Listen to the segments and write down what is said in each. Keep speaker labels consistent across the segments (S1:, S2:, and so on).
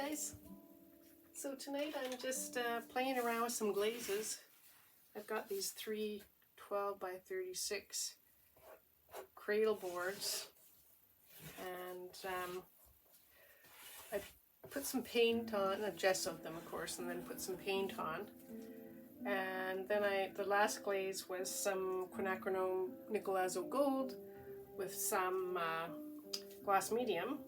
S1: guys. So tonight I'm just playing around with some glazes. I've got these three 12 by 36 cradle boards, and I put some paint on. I've gessoed them, of course, and then put some paint on. And then the last glaze was some quinacridone nickel azo gold with some glass medium,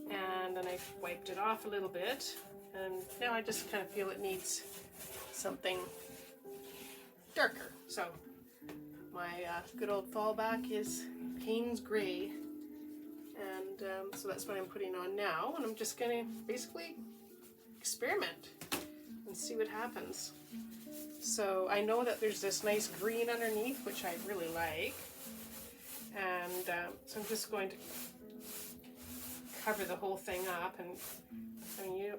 S1: and then I wiped it off a little bit, and now I just kind of feel it needs something darker. So my good old fallback is Payne's Gray, and so that's what I'm putting on now, and I'm just going to basically experiment and see what happens. So I know that there's this nice green underneath, which I really like, and so I'm just going to cover the whole thing up. And I mean,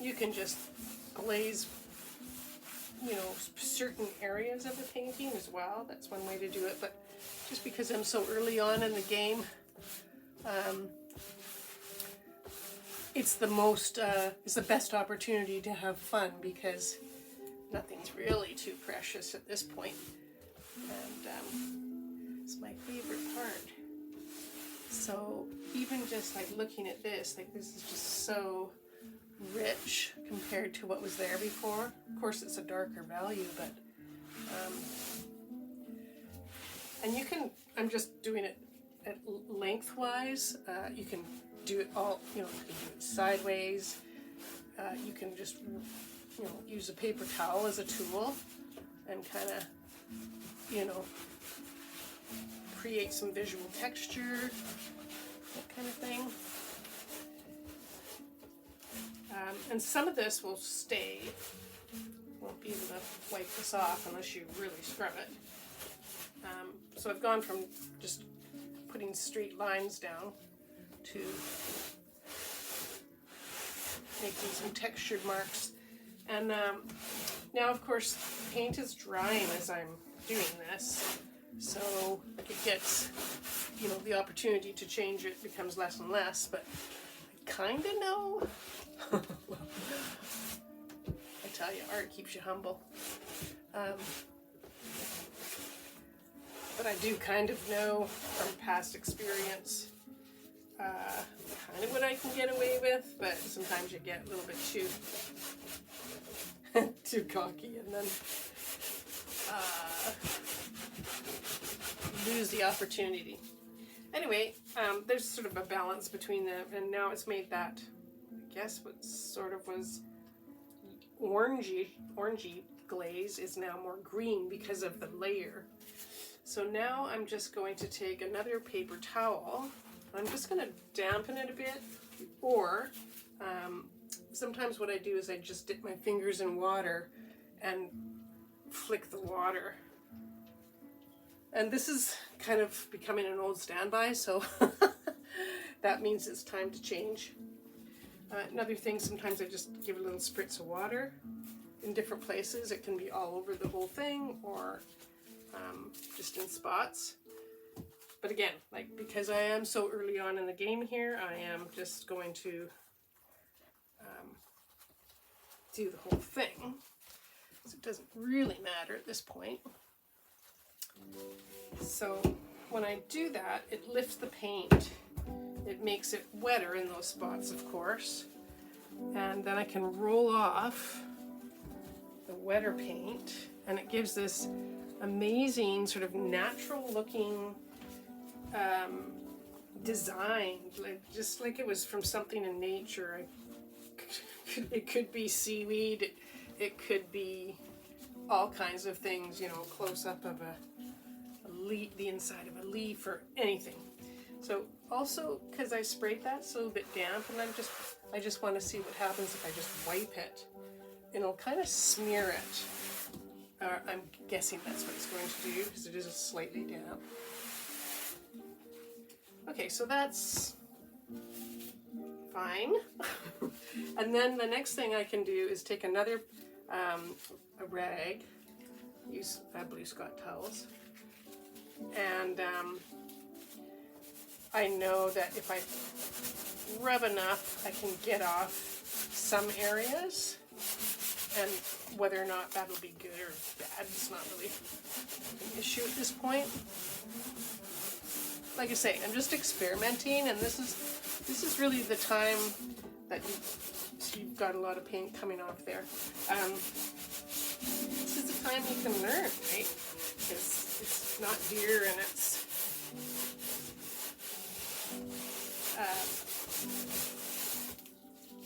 S1: you can just glaze, you know, certain areas of the painting as well. That's one way to do it, but just because I'm so early on in the game, it's the best opportunity to have fun, because nothing's really too precious at this point. And it's my favorite part. So even just like looking at this, like this is just so rich compared to what was there before. Of course it's a darker value, but and you can, I'm just doing it at lengthwise. You can do it all, you know, you can do it sideways. You can just, you know, use a paper towel as a tool and kind of, you know, create some visual texture, that kind of thing. And some of this will stay. Won't be able to wipe this off unless you really scrub it. So I've gone from just putting straight lines down to making some textured marks. And now, of course, paint is drying as I'm doing this, so it gets, you know, the opportunity to change it becomes less and less, but I kind of know. I tell you, art keeps you humble. But I do kind of know from past experience kind of what I can get away with, but sometimes you get a little bit too cocky, and then lose the opportunity. Anyway, there's sort of a balance between them, and now it's made that, I guess what sort of was orangey glaze is now more green because of the layer. So now I'm just going to take another paper towel. I'm just going to dampen it a bit, or sometimes what I do is I just dip my fingers in water and flick the water. And this is kind of becoming an old standby, so that means it's time to change. Another thing, sometimes I just give a little spritz of water in different places. It can be all over the whole thing, or just in spots. But again, like, because I am so early on in the game here, I am just going to do the whole thing. So it doesn't really matter at this point. So when I do that, it lifts the paint. It makes it wetter in those spots, of course. And then I can roll off the wetter paint, and it gives this amazing sort of natural looking design, like just like it was from something in nature. It could be seaweed, it could be all kinds of things, you know, close up of a leaf, the inside of a leaf, or anything. So also, because I sprayed that so a bit damp, and I just want to see what happens if I just wipe it. It'll kind of smear it. I'm guessing that's what it's going to do, because it is slightly damp. Okay, so that's fine. And then the next thing I can do is take another a rag, use Blue Scott towels, and I know that if I rub enough, I can get off some areas, and whether or not that'll be good or bad, it's not really an issue at this point. Like I say, I'm just experimenting, and this is really the time that you've got a lot of paint coming off there. This is the time you can learn, right? Because it's not dear, and it's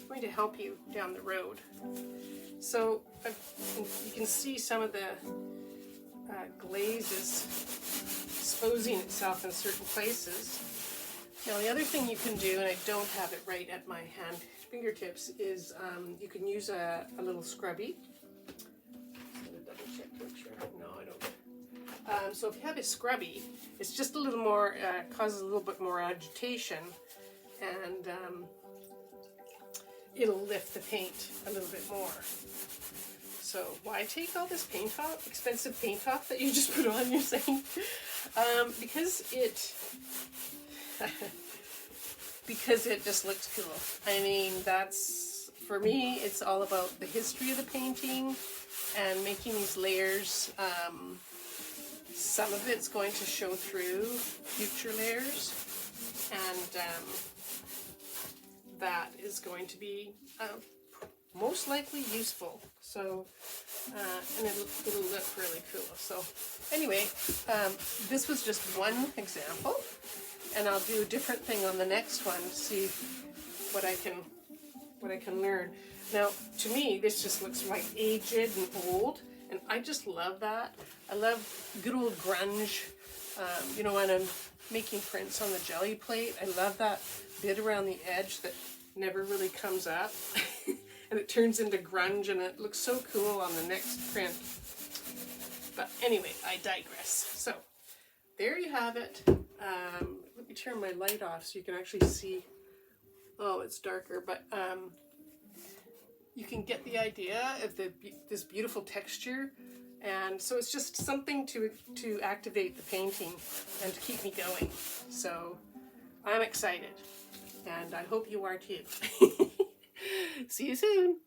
S1: going to help you down the road. So you can see some of the glazes exposing itself in certain places. Now the other thing you can do, and I don't have it right at my fingertips, is you can use a little scrubby. Double check, make sure. No, I don't. So if you have a scrubby, it's just a little more, causes a little bit more agitation, and it'll lift the paint a little bit more. So why take all this paint off, expensive paint off that you just put on, you're saying? Because it just looks cool. I mean, that's, for me, it's all about the history of the painting and making these layers. Some of it's going to show through future layers, and that is going to be most likely useful. So, and it'll look really cool. So, anyway, this was just one example, and I'll do a different thing on the next one to see what I can learn. Now, to me, this just looks like aged and old, and I just love that. I love good old grunge. You know, when I'm making prints on the jelly plate, I love that bit around the edge that never really comes up. And it turns into grunge, and it looks so cool on the next print. But anyway, I digress. So, there you have it. Let me turn my light off so you can actually see. Oh, it's darker, but you can get the idea of this beautiful texture. And so it's just something to activate the painting and to keep me going. So I'm excited, and I hope you are too. See you soon.